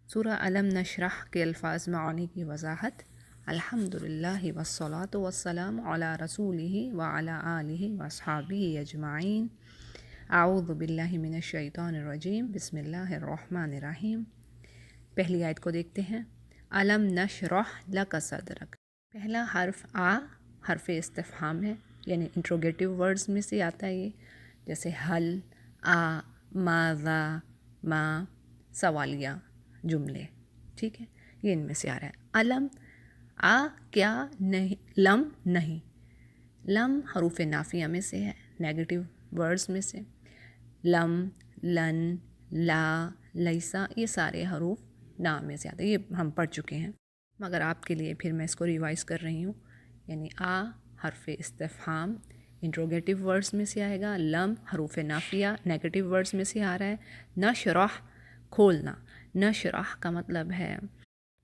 سورہ علم نشرح کے الفاظ معانی کی وضاحت۔ الحمدللہ والصلاة والسلام علی رسولہ وعلی آلہ واصحابہ اجمعین۔ اعوذ باللہ من الشیطان الرجیم، بسم اللہ الرحمن الرحیم۔ پہلی آیت کو دیکھتے ہیں۔ علم نشرح لک صدرک۔ پہلا حرف حرف استفہام ہے، یعنی انٹروگیٹو ورڈز میں سے آتا ہے یہ، جیسے حل، ماذا، ما، سوالیہ جملے، ٹھیک ہے، یہ ان میں سے آ رہا ہے۔ علم، کیا، نہیں، لم نہیں، لم حروف نافیہ میں سے ہے، نیگیٹو ورڈز میں سے۔ لم، لن، لا، لیسا، یہ سارے حروف نا میں سے آتے ہیں، یہ ہم پڑھ چکے ہیں، مگر آپ کے لیے پھر میں اس کو ریوائز کر رہی ہوں۔ یعنی حرف استفہام انٹروگیٹو ورڈز میں سے آئے گا، لم حروف نافیہ نیگیٹو ورڈز میں سے آ رہا ہے، نشرح کھولنا، نشرح کا مطلب ہے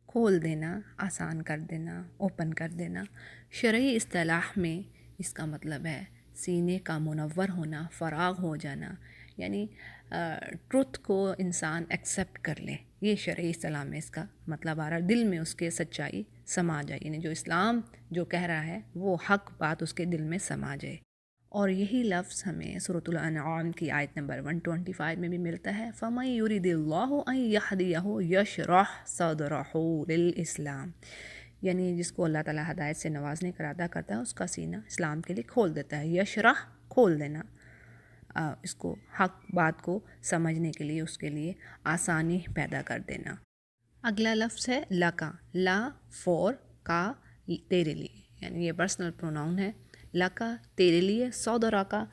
کھول دینا، آسان کر دینا، اوپن کر دینا۔ شرعی اصطلاح میں اس کا مطلب ہے سینے کا منور ہونا، فراغ ہو جانا، یعنی ٹروتھ کو انسان ایکسیپٹ کر لے، یہ شرعی اصطلاح میں اس کا مطلب آ رہا ہے، دل میں اس کے سچائی سما جائے، یعنی جو اسلام جو کہہ رہا ہے وہ حق بات اس کے دل میں سما جائے۔ اور یہی لفظ ہمیں سورۃ الانعام کی آیت نمبر 125 میں بھی ملتا ہے، فَمَن يُرِدِ اللَّهُ أَن يَهْدِيَهُ يَشْرَحْ صَدْرَهُ لِلْإِسْلَامِ، یعنی جس کو اللہ تعالیٰ ہدایت سے نوازنے کا ارادہ کرتا ہے اس کا سینہ اسلام کے لیے کھول دیتا ہے۔ یشرح کھول دینا، اس کو حق بات کو سمجھنے کے لیے اس کے لیے آسانی پیدا کر دینا۔ اگلا لفظ ہے لکا، لا فور، کا تیرے لیے، یعنی یہ پرسنل پروناؤن ہے۔ لکا تیرے لیے، صدرا کا،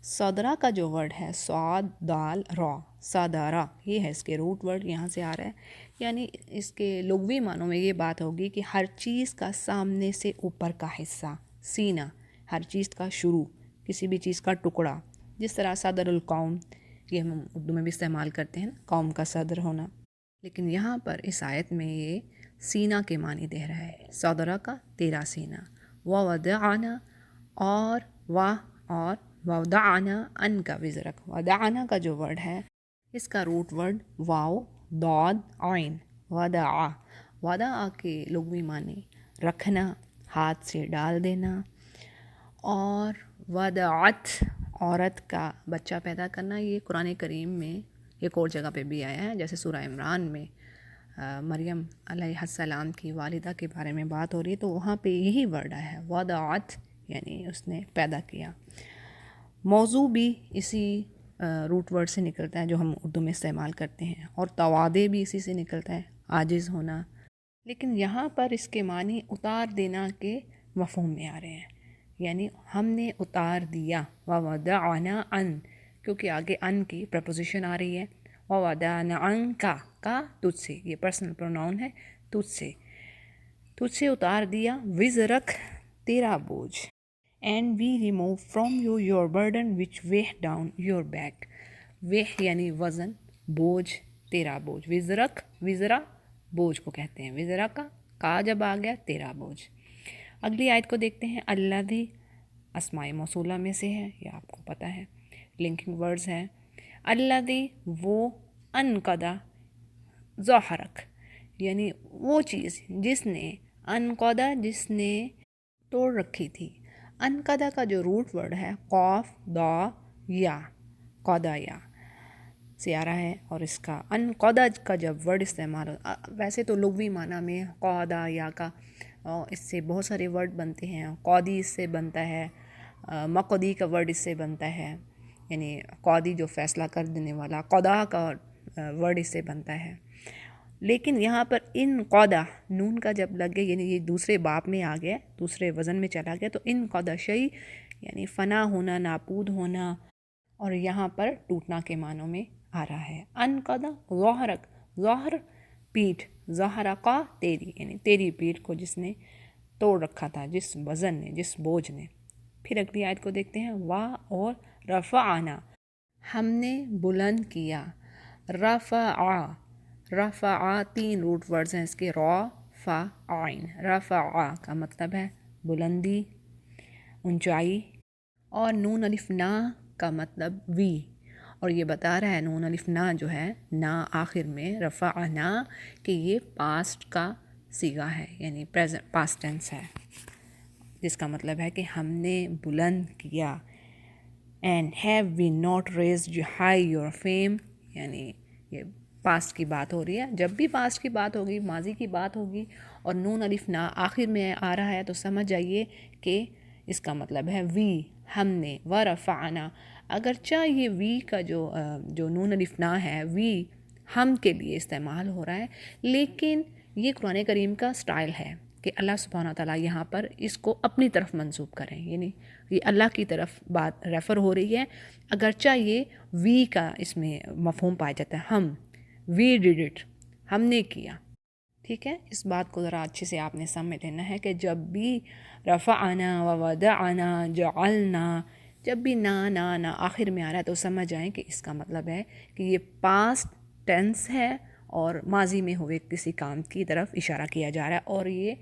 صدرا کا جو ورڈ ہے صاد دال را، صدرا، یہ ہے اس کے روٹ ورڈ، یہاں سے آ رہا ہے، یعنی اس کے لغوی معنوں میں یہ بات ہوگی کہ ہر چیز کا سامنے سے اوپر کا حصہ، سینہ، ہر چیز کا شروع، کسی بھی چیز کا ٹکڑا، جس طرح صدر القوم، یہ ہم اردو میں بھی استعمال کرتے ہیں، قوم کا صدر ہونا، لیکن یہاں پر اس آیت میں یہ سینہ کے معنی دے رہا ہے، صدرہ کا تیرا سینہ۔ وَوَضَعْنَا، اور وَوَضَعْنَا عَنْكَ وِزْرَكَ، وَضَعْنَا کا جو ورڈ ہے اس کا روٹ ورڈ واو ضاد عین، وَضَعَ، وَضَعَ کے لغوی معنی رکھنا، ہاتھ سے ڈال دینا، اور وَضَعَتْ عورت کا بچہ پیدا کرنا، یہ قرآن کریم میں ایک اور جگہ پہ بھی آیا ہے، جیسے سورہ عمران میں مریم علیہ السلام کی والدہ کے بارے میں بات ہو رہی ہے تو وہاں پہ یہی ورڈ آیا ہے، وضعت، یعنی اس نے پیدا کیا۔ موضوع بھی اسی روٹ ورڈ سے نکلتا ہے جو ہم اردو میں استعمال کرتے ہیں، اور تواضع بھی اسی سے نکلتا ہے، عاجز ہونا، لیکن یہاں پر اس کے معنی اتار دینا کے مفہوم میں آ رہے ہیں، یعنی ہم نے اتار دیا، وَوَضَعْنَا عَن، کیونکہ آگے ان کی پریپوزیشن آ رہی ہے، وَوَضَعْنَا عَنْكَ، کا تجھ سے، یہ پرسنل پروناؤن ہے، تجھ سے اتار دیا، وزرک تیرا بوجھ، and we remove from you your burden which weigh down your back, weigh یعنی وزن، بوجھ، تیرا بوجھ، وزرک، وزرا بوجھ کو کہتے ہیں، وزرا کا جب آ گیا تیرا بوجھ۔ اگلی آیت کو دیکھتے ہیں، الذی اسماء موصولہ میں سے ہے، یہ آپ کو پتہ ہے، لنکنگ ورڈز ہیں، الذی وہ، انقضا ظہرک، یعنی وہ چیز جس نے، انقضا جس نے توڑ رکھی تھی، انقضا کا جو روٹ ورڈ ہے قاف دا یا، قضا یا سے آ رہا ہے، اور اس کا انقضا کا جب ورڈ استعمال ویسے تو لغوی معنی میں قضا یا کا اس سے بہت سارے ورڈ بنتے ہیں، قاضی اس سے بنتا ہے، مقدی کا ورڈ اس سے بنتا ہے، یعنی قاضی جو فیصلہ کر دینے والا، قضا کا ورڈ اس سے بنتا ہے، لیکن یہاں پر انقضا نون کا جب لگ گیا، یعنی یہ دوسرے باب میں آ گیا، دوسرے وزن میں چلا گیا، تو انقضا شیء یعنی فنا ہونا، ناپود ہونا، اور یہاں پر ٹوٹنا کے معنوں میں آ رہا ہے۔ انقضا ظہرک، ظہر پیٹھ، ظہرقا تیری، یعنی تیری پیٹھ کو جس نے توڑ رکھا تھا، جس وزن نے، جس بوجھ نے۔ پھر اگلی آیت کو دیکھتے ہیں، اور رفعنا، ہم نے بلند کیا، رفع، رفع تین روٹ ورڈز ہیں اس کے، را، فا، عین، رفع کا مطلب ہے بلندی، اونچائی، اور نون الف نا کا مطلب وی، اور یہ بتا رہا ہے نون الف نا جو ہے نا آخر میں رفعنا کہ یہ پاسٹ کا صیغہ ہے، یعنی پریزنٹ پاسٹ ٹینس ہے، جس کا مطلب ہے کہ ہم نے بلند کیا. And have we not raised high your fame, یعنی یہ پاسٹ کی بات ہو رہی ہے. جب بھی پاسٹ کی بات ہوگی، ماضی کی بات ہوگی اور نون الف نا آخر میں آ رہا ہے تو سمجھ جائیے کہ اس کا مطلب ہے وی، ہم نے، ورفعنا. اگرچہ یہ وی کا جو نون الف نا ہے وی ہم کے لیے استعمال ہو رہا ہے، لیکن یہ قرآن کریم کا سٹائل ہے کہ اللہ سبحانہ تعالیٰ یہاں پر اس کو اپنی طرف منسوب کریں، یعنی یہ اللہ کی طرف بات ریفر ہو رہی ہے. اگرچہ یہ وی کا اس میں مفہوم پایا جاتا ہے، ہم، وی ڈیڈ اٹ، ہم نے کیا. ٹھیک ہے، اس بات کو ذرا اچھے سے آپ نے سمجھ لینا ہے کہ جب بھی رفعنا ووضعنا جعلنا، جب بھی نا آخر میں آ رہا ہے تو سمجھ جائیں کہ اس کا مطلب ہے کہ یہ پاسٹ ٹینس ہے اور ماضی میں ہوئے کسی کام کی طرف اشارہ کیا جا رہا ہے، اور یہ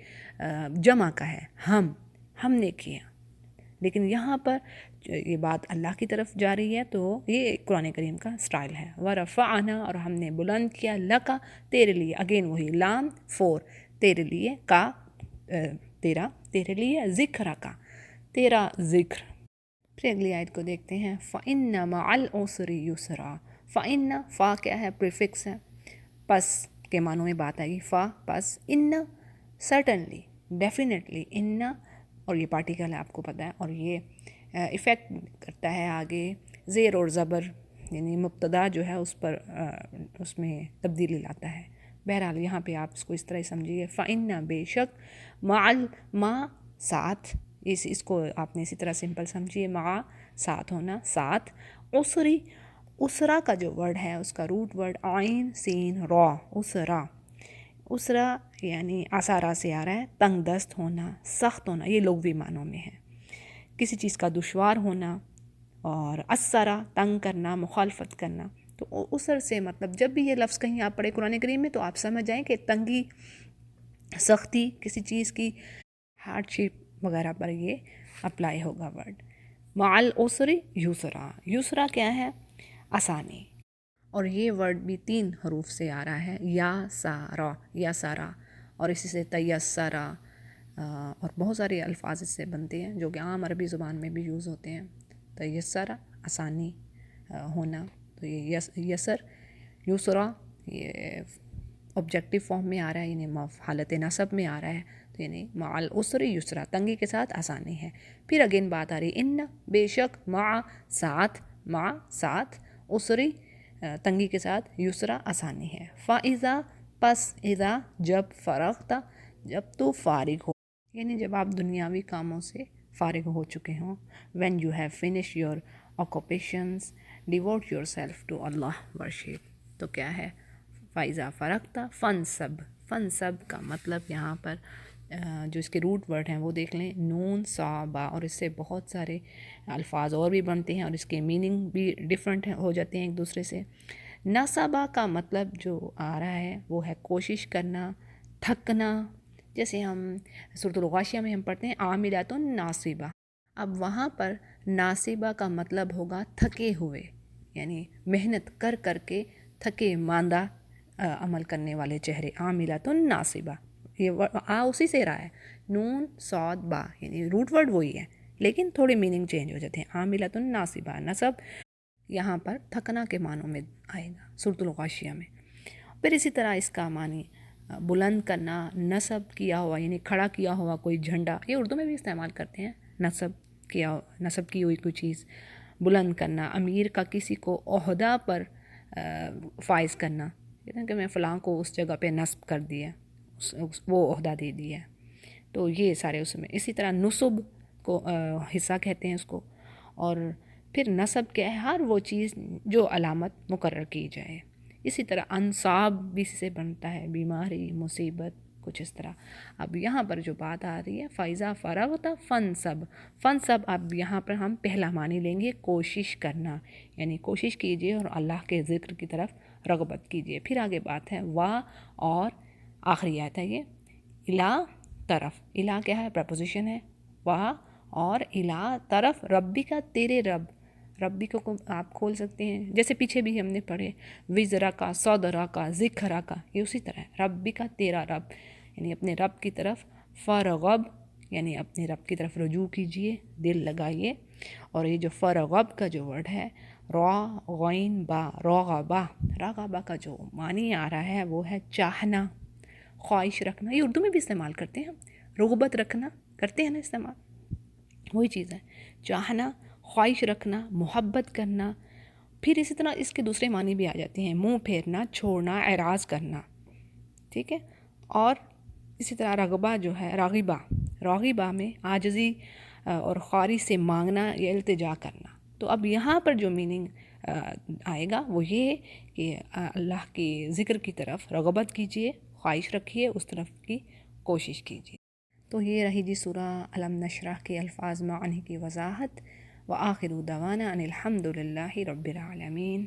جمع کا ہے، ہم نے کیا. لیکن یہاں پر یہ بات اللہ کی طرف جا رہی ہے، تو یہ قرآن کریم کا سٹائل ہے. ورفعنا، اور ہم نے بلند کیا، لکا، تیرے لیے، اگین وہی لام فور، تیرے لیے، کا تیرا، تیرے لیے، ذکر کا، تیرا ذکر. پھر اگلی آیت کو دیکھتے ہیں. فَإِنَّ مَعَ الْعُسْرِ يُسْرًا. فَإِنَّ، فا کیا ہے؟ پریفکس ہے، پس کے معنوں میں بات آئے گی. فا پس، ان سرٹنلی، ڈیفینیٹلی، ان، اور یہ پارٹیکل ہے آپ کو پتہ ہے، اور یہ ایفیکٹ کرتا ہے آگے زیر اور زبر، یعنی مبتدا جو ہے اس پر اس میں تبدیلی لاتا ہے. بہرحال یہاں پہ آپ اس کو اس طرح سمجھیے. فَإِنَّ، بے شک، مع ساتھ، اس کو آپ نے اسی طرح سمپل سمجھیے، مع ساتھ ہونا، ساتھ، عسری، اسرا کا جو ورڈ ہے اس کا روٹ ورڈ عین سین را، اسرا. اسرا یعنی آسارا سے آ رہا ہے، تنگ دست ہونا، سخت ہونا، یہ لغوی معنوں میں ہے، کسی چیز کا دشوار ہونا. اور اسرا، تنگ کرنا، مخالفت کرنا. تو اسر سے مطلب جب بھی یہ لفظ کہیں آپ پڑھیں قرآن کریم میں تو آپ سمجھ جائیں کہ تنگی، سختی، کسی چیز کی ہارڈ شپ وغیرہ پر یہ اپلائی ہوگا ورڈ. مع العسر یسرا، یسرا کیا ہے؟ آسانی. اور یہ ورڈ بھی 3 حروف سے آ رہا ہے، یا سارا، یا سارا، اور اسی سے تیسرا، اور بہت سارے الفاظ اس سے بنتے ہیں جو کہ عام عربی زبان میں بھی یوز ہوتے ہیں. تیسرا، آسانی ہونا. تو یہ یسر، یسرا، یہ آبجیکٹیو فارم میں آ رہا ہے، یعنی حالت نصب میں آ رہا ہے، تو یعنی مع العسر یسرا، تنگی کے ساتھ آسانی ہے. پھر اگین بات آ رہی ہے، ان، بے شک، مع ساتھ، مع ساتھ، عسری تنگی کے ساتھ، یسرا آسانی ہے. فَإِذَا، پس، اذا جب، فرغت جب تو فارغ ہو، یعنی جب آپ دنیاوی کاموں سے فارغ ہو چکے ہوں. when you have finished your occupations devote yourself to Allah worship. تو کیا ہے؟ فَإِذَا فرغت فَانْصَبْ. فَانْصَبْ کا مطلب یہاں پر جو اس کے روٹ ورڈ ہیں وہ دیکھ لیں، نون، سا، با، اور اس سے بہت سارے الفاظ اور بھی بنتے ہیں اور اس کے میننگ بھی ڈیفرنٹ ہو جاتے ہیں ایک دوسرے سے. نصبہ کا مطلب جو آ رہا ہے وہ ہے کوشش کرنا، تھکنا. جیسے ہم سورۃ الغاشیہ میں ہم پڑھتے ہیں عاملات ناصبہ، اب وہاں پر ناصبہ کا مطلب ہوگا تھکے ہوئے، یعنی محنت کر کر کے تھکے ماندہ عمل کرنے والے چہرے. عاملات ناصبہ، یہ اسی سے رہا ہے، نون، صاد، با، یعنی روٹ ورڈ وہی ہے لیکن تھوڑے میننگ چینج ہو جاتے ہیں. عاملات ناصبہ، نصب یہاں پر تھکنا کے معنوں میں آئے گا سورۃ الغاشیہ میں. پھر اسی طرح اس کا معنی بلند کرنا، نصب کیا ہوا، یعنی کھڑا کیا ہوا کوئی جھنڈا، یہ اردو میں بھی استعمال کرتے ہیں، نصب کی ہوئی کوئی چیز بلند کرنا. امیر کا کسی کو عہدہ پر فائز کرنا، کہتے ہیں کہ میں فلاں کو اس جگہ پہ نصب کر دیا، وہ عہدہ دے دیا. تو یہ سارے اس میں. اسی طرح نصب کو حصہ کہتے ہیں اس کو. اور پھر نصب کیا ہے؟ ہر وہ چیز جو علامت مقرر کی جائے. اسی طرح انصاب بھی سے بنتا ہے، بیماری، مصیبت، کچھ اس طرح. اب یہاں پر جو بات آ رہی ہے فَإِذَا فَرَغْتَ فَانْصَبْ. فَانْصَبْ اب یہاں پر ہم پہلا معنی لیں گے کوشش کرنا، یعنی کوشش کیجئے اور اللہ کے ذکر کی طرف رغبت کیجئے. پھر آگے بات ہے وا، اور آخری آیت ہے یہ، الا، طرف. الا کیا ہے؟ پریپوزیشن ہے. وا، اور الا، طرف، ربی کا، تیرے رب. ربی کو آپ کھول سکتے ہیں، جیسے پیچھے بھی ہم نے پڑھے وزرا کا، صدرا کا، ذکرا کا، یہ اسی طرح ہے۔ ربی کا تیرا رب، یعنی اپنے رب کی طرف، فرغب یعنی اپنے رب کی طرف رجوع کیجئے، دل لگائیے۔ اور یہ جو فرغب کا جو ورڈ ہے را غین با، رغبا، رغبا کا جو معنی آ رہا ہے وہ ہے چاہنا، خواہش رکھنا۔ یہ اردو میں بھی استعمال کرتے ہیں ہم، رغبت رکھنا کرتے ہیں نا استعمال، وہی چیز ہے، چاہنا، خواہش رکھنا، محبت کرنا۔ پھر اسی طرح اس کے دوسرے معنی بھی آ جاتے ہیں، منہ پھیرنا، چھوڑنا، اعراض کرنا، ٹھیک ہے۔ اور اسی طرح رغبہ جو ہے، راغبہ، راغبہ میں عاجزی اور خواری سے مانگنا یا التجا کرنا۔ تو اب یہاں پر جو میننگ آئے گا وہ یہ کہ اللہ کے ذکر کی طرف رغبت کیجئے، خواہش رکھیے، اس طرف کی کوشش کیجئے۔ تو یہ رہی جی سورہ الم نشرح کے الفاظ معانی کی وضاحت۔ وآخر دعوانا ان الحمد للہ رب العالمین۔